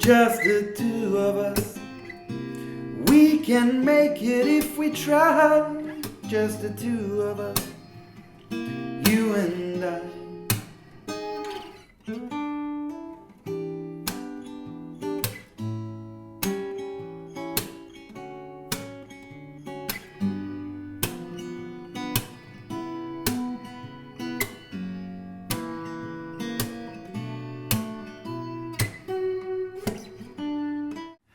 Just the two of us. We can make it if we try. Just the two of us, you and I.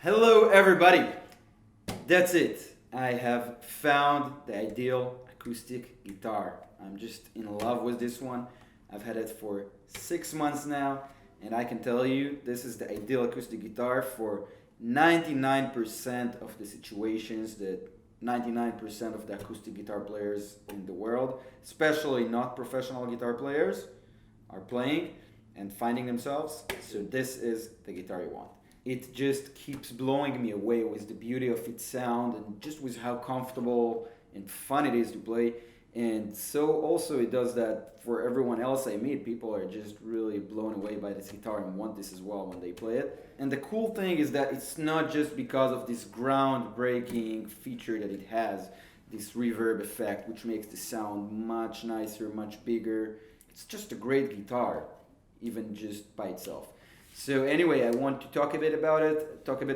Hello everybody! That's it. I have found the ideal acoustic guitar. I'm just in love with this one. I've had it for 6 months now, and I can tell you this is the ideal acoustic guitar for 99% of the situations that 99% of the acoustic guitar players in the world, especially not professional guitar players, are playing and finding themselves. So this is the guitar you want. It just keeps blowing me away with the beauty of its sound and just with how comfortable and fun it is to play. And so also it does that for everyone else I meet. People are just really blown away by this guitar and want this as well when they play it. And the cool thing is that it's not just because of this groundbreaking feature that it has, this reverb effect, which makes the sound much nicer, much bigger. It's just a great guitar, even just by itself. So anyway, I want to talk a bit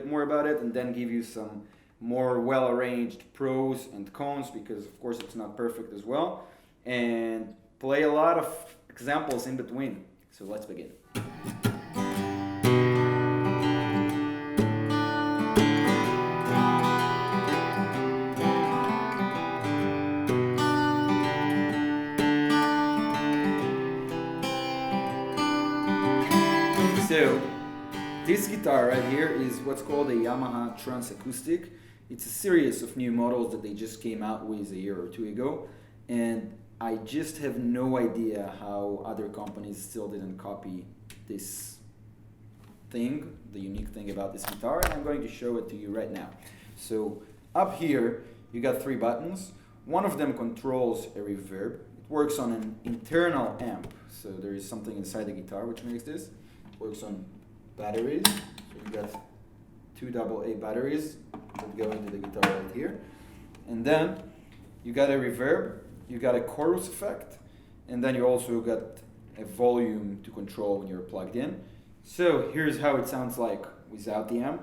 more about it, and then give you some more well-arranged pros and cons, because of course it's not perfect as well, and play a lot of examples in between. So let's begin. So, this guitar right here is what's called a Yamaha Transacoustic. It's a series of new models that they just came out with a year or two ago, and I just have no idea how other companies still didn't copy this thing, the unique thing about this guitar, and I'm going to show it to you right now. So up here you got 3 buttons. One of them controls a reverb. It works on an internal amp, so there is something inside the guitar which makes this. Works on batteries, so you got 2 AA batteries that go into the guitar right here, and then you got a reverb, you got a chorus effect, and then you also got a volume to control when you're plugged in. So here's how it sounds like without the amp.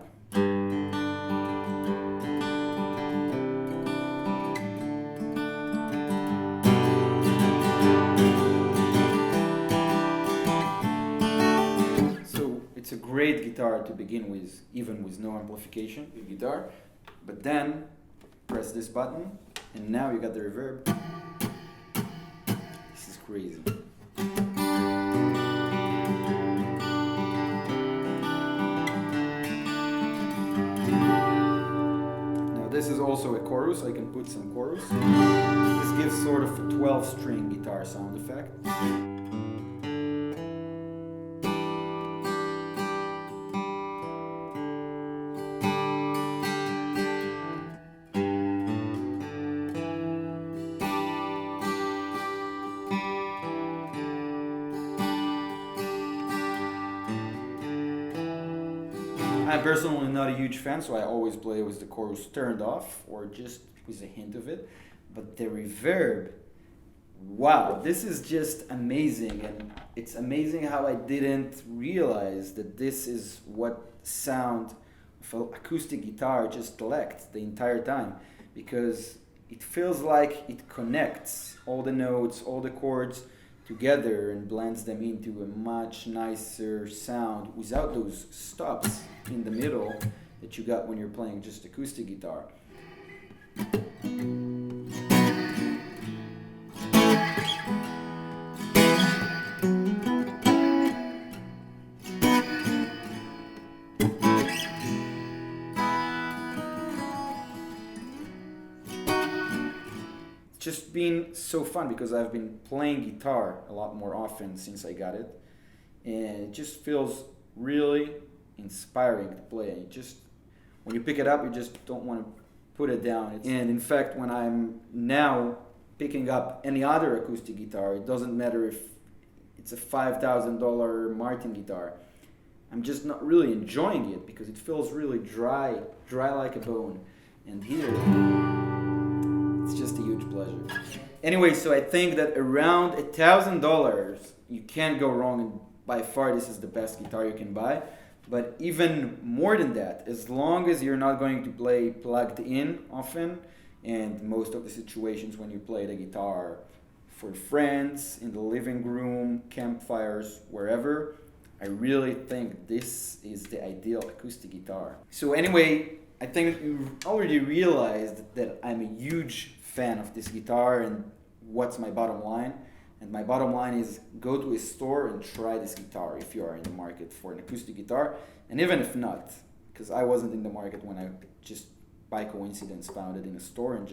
It's a great guitar to begin with, even with no amplification, good guitar. But then, press this button, and now you got the reverb. This is crazy. Now this is also a chorus, I can put some chorus. This gives sort of a 12-string guitar sound effect. I'm personally not a huge fan, so I always play with the chorus turned off or just with a hint of it. But the reverb, wow, this is just amazing. And it's amazing how I didn't realize that this is what sound of an acoustic guitar just lacked the entire time. Because it feels like it connects all the notes, all the chords together and blends them into a much nicer sound without those stops in the middle that you got when you're playing just acoustic guitar. Just been so fun because I've been playing guitar a lot more often since I got it, and it just feels really inspiring to play. And when you pick it up, you just don't want to put it down. And in fact, when I'm now picking up any other acoustic guitar, it doesn't matter if it's a $5,000 Martin guitar, I'm just not really enjoying it because it feels really dry like a bone. And here, it's just a huge pleasure. Anyway, so I think that around $1,000, you can't go wrong, and by far this is the best guitar you can buy. But even more than that, as long as you're not going to play plugged in often, and most of the situations when you play the guitar for friends, in the living room, campfires, wherever, I really think this is the ideal acoustic guitar. So anyway, I think you already realized that I'm a huge fan of this guitar and what's my bottom line. And my bottom line is go to a store and try this guitar if you are in the market for an acoustic guitar. And even if not, because I wasn't in the market when I just by coincidence found it in a store and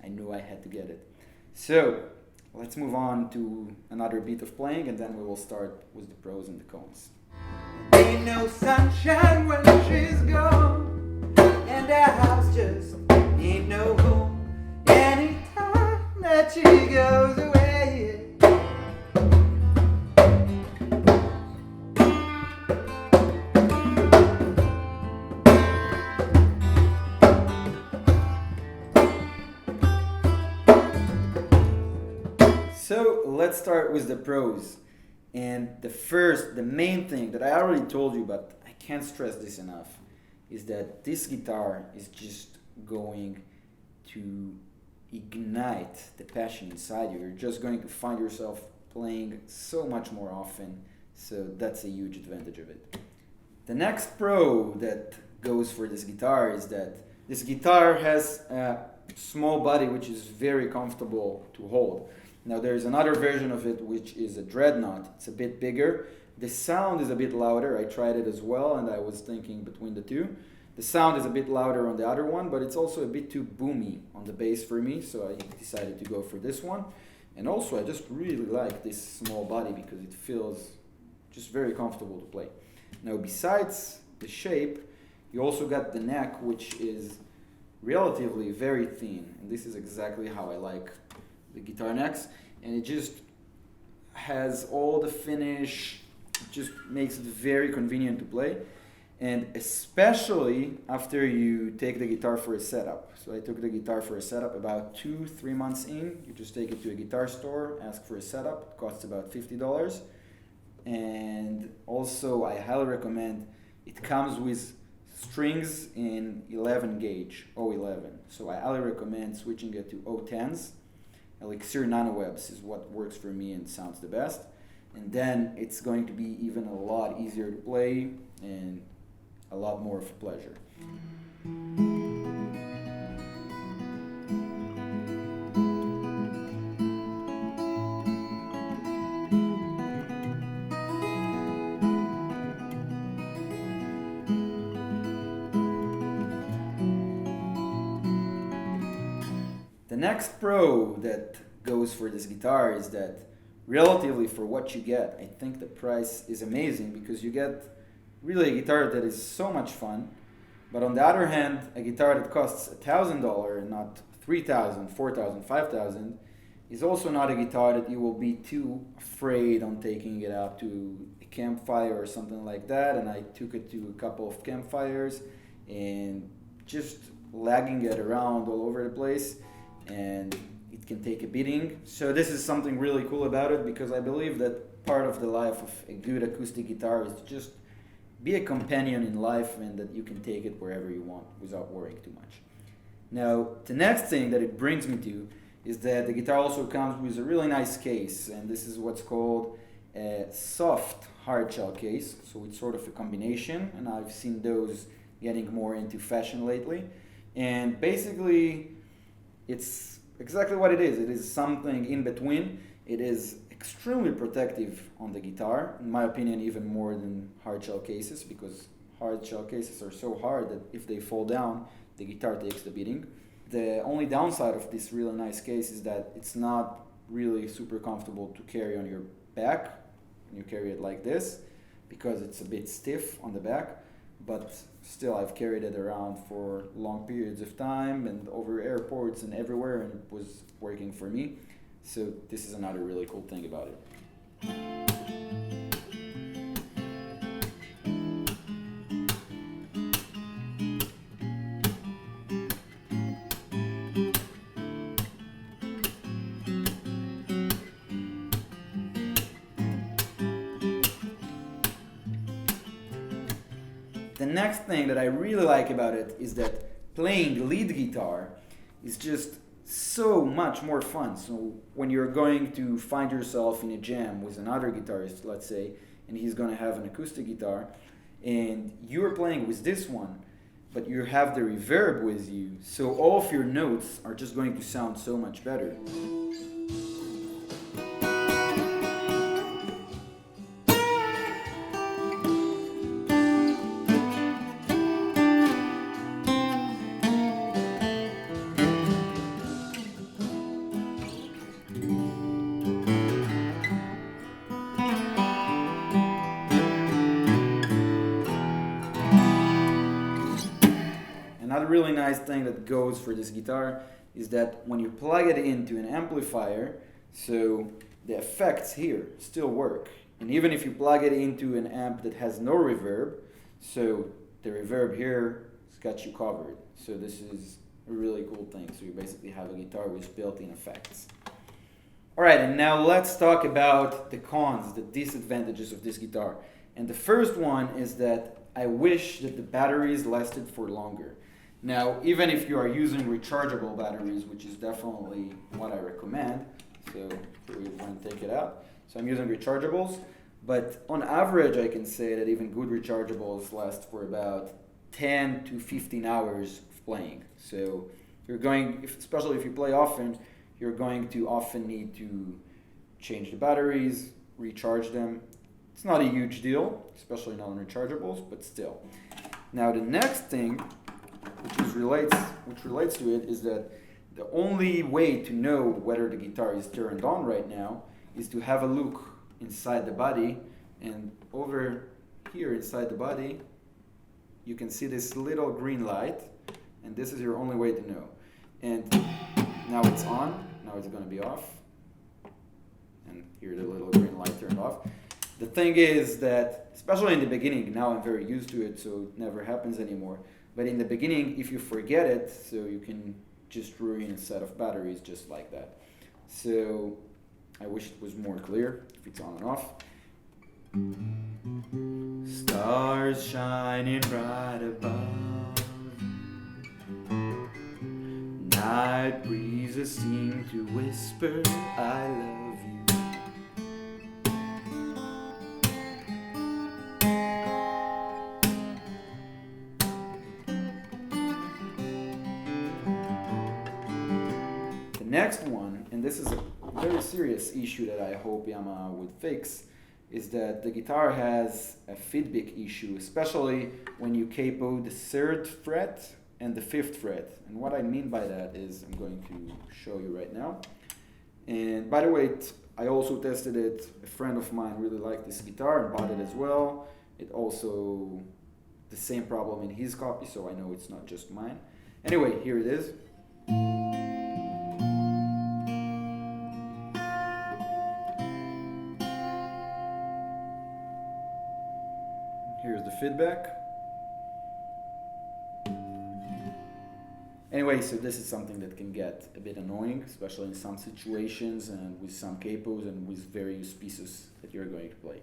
I knew I had to get it. So let's move on to another beat of playing, and then we will start with the pros and the cons. Ain't no sunshine when she's gone, and our house just ain't no home anytime that she goes away. So let's start with the pros. And the main thing that I already told you, but I can't stress this enough, is that this guitar is just going to ignite the passion inside you. You're just going to find yourself playing so much more often. So that's a huge advantage of it. The next pro that goes for this guitar is that this guitar has a small body which is very comfortable to hold. Now there's another version of it which is a dreadnought. It's a bit bigger. The sound is a bit louder. I tried it as well and I was thinking between the two. The sound is a bit louder on the other one, but it's also a bit too boomy on the bass for me, so I decided to go for this one. And also I just really like this small body because it feels just very comfortable to play. Now besides the shape, you also got the neck, which is relatively very thin, and this is exactly how I like the guitar necks, and it just has all the finish. It just makes it very convenient to play, and especially after you take the guitar for a setup. So I took the guitar for a setup about 2-3 months in. You just take it to a guitar store, ask for a setup. It costs about $50, and also I highly recommend. It comes with strings in 11 gauge, 011. So I highly recommend switching it to 010s. Elixir Nano Webs is what works for me and sounds the best. And then it's going to be even a lot easier to play and a lot more of a pleasure. The next pro that goes for this guitar is that relatively for what you get, I think the price is amazing because you get really a guitar that is so much fun. But on the other hand, a guitar that costs $1,000 and not $3,000, $4,000, $5,000 is also not a guitar that you will be too afraid on taking it out to a campfire or something like that. And I took it to a couple of campfires and just lagging it around all over the place, and it can take a beating. So this is something really cool about it because I believe that part of the life of a good acoustic guitar is to just be a companion in life and that you can take it wherever you want without worrying too much. Now, the next thing that it brings me to is that the guitar also comes with a really nice case, and this is what's called a soft hard shell case. So it's sort of a combination, and I've seen those getting more into fashion lately. And basically, it's exactly what it is. It is something in between. It is extremely protective on the guitar, in my opinion, even more than hard shell cases, because hard shell cases are so hard that if they fall down, the guitar takes the beating. The only downside of this really nice case is that it's not really super comfortable to carry on your back when you carry it like this, because it's a bit stiff on the back. But still, I've carried it around for long periods of time and over airports and everywhere, and it was working for me. So this is another really cool thing about it. The next thing that I really like about it is that playing lead guitar is just so much more fun. So when you're going to find yourself in a jam with another guitarist, let's say, and he's going to have an acoustic guitar, and you're playing with this one, but you have the reverb with you, so all of your notes are just going to sound so much better. Another really nice thing that goes for this guitar is that when you plug it into an amplifier, so the effects here still work. And even if you plug it into an amp that has no reverb, so the reverb here has got you covered. So this is a really cool thing. So you basically have a guitar with built-in effects. Alright, and now let's talk about the cons, the disadvantages of this guitar. And the first one is that I wish that the batteries lasted for longer. Now, even if you are using rechargeable batteries, which is definitely what I recommend, so here we're going to take it out. So I'm using rechargeables, but on average I can say that even good rechargeables last for about 10 to 15 hours of playing. So you're going, especially if you play often, you're going to often need to change the batteries, recharge them. It's not a huge deal, especially not on rechargeables, but still. Now the next thing, which relates to it, is that the only way to know whether the guitar is turned on right now is to have a look inside the body, and over here inside the body you can see this little green light, and this is your only way to know. And now it's on, now it's going to be off, and here the little green light turned off. The thing is that, especially in the beginning, now I'm very used to it, so it never happens anymore. But in the beginning, if you forget it, so you can just ruin a set of batteries just like that. So I wish it was more clear if it's on and off. Stars shining bright above, night breezes seem to whisper, I love you. Next one, and this is a very serious issue that I hope Yamaha would fix, is that the guitar has a feedback issue, especially when you capo the 3rd fret and the 5th fret. And what I mean by that is, I'm going to show you right now. And by the way, I also tested it. A friend of mine really liked this guitar and bought it as well. It also, the same problem in his copy, so I know it's not just mine. Anyway, here it is. Here's the feedback. Anyway, so this is something that can get a bit annoying, especially in some situations and with some capos and with various pieces that you're going to play.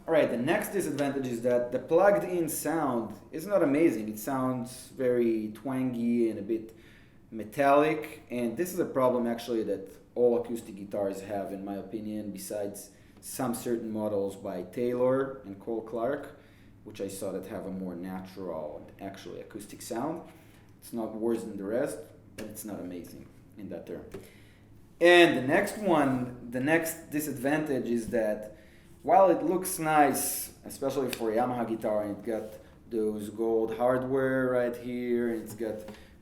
Alright, the next disadvantage is that the plugged-in sound is not amazing. It sounds very twangy and a bit metallic, and this is a problem actually that all acoustic guitars have, in my opinion, besides some certain models by Taylor and Cole Clark, which I saw that have a more natural and actually acoustic sound. It's not worse than the rest, but it's not amazing in that term. And the next one, the next disadvantage is that while it looks nice, especially for a Yamaha guitar, and it got those gold hardware right here, and it's got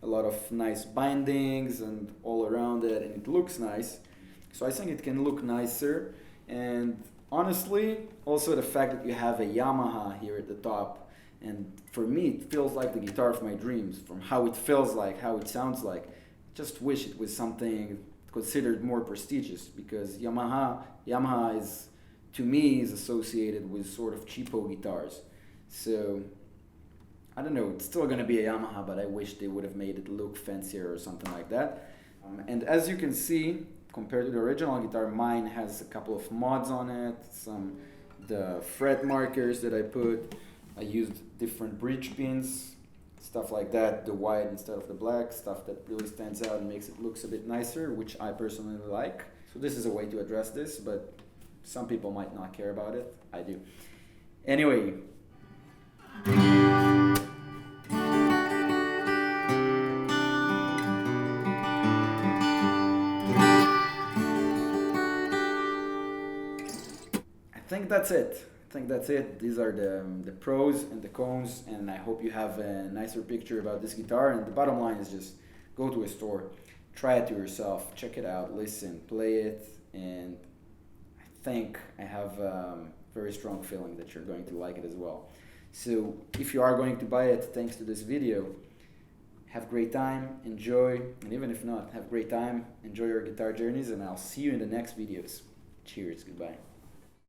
a lot of nice bindings and all around it, and it looks nice. So I think it can look nicer, and honestly, also the fact that you have a Yamaha here at the top, and for me it feels like the guitar of my dreams, from how it feels like, how it sounds like. Just wish it was something considered more prestigious, because Yamaha is, to me, is associated with sort of cheapo guitars. So I don't know, it's still going to be a Yamaha, but I wish they would have made it look fancier or something like that. And as you can see, compared to the original guitar, mine has a couple of mods on it, the fret markers that I used different bridge pins, stuff like that, the white instead of the black, stuff that really stands out and makes it looks a bit nicer, which I personally like. So this is a way to address this, but some people might not care about it. I do. Anyway. I think that's it. These are the pros and the cons, and I hope you have a nicer picture about this guitar. And the bottom line is just go to a store, try it to yourself, check it out, listen, play it, and I think I have a very strong feeling that you're going to like it as well. So if you are going to buy it thanks to this video, have a great time, enjoy, and even if not, have a great time, enjoy your guitar journeys, and I'll see you in the next videos. Cheers, goodbye.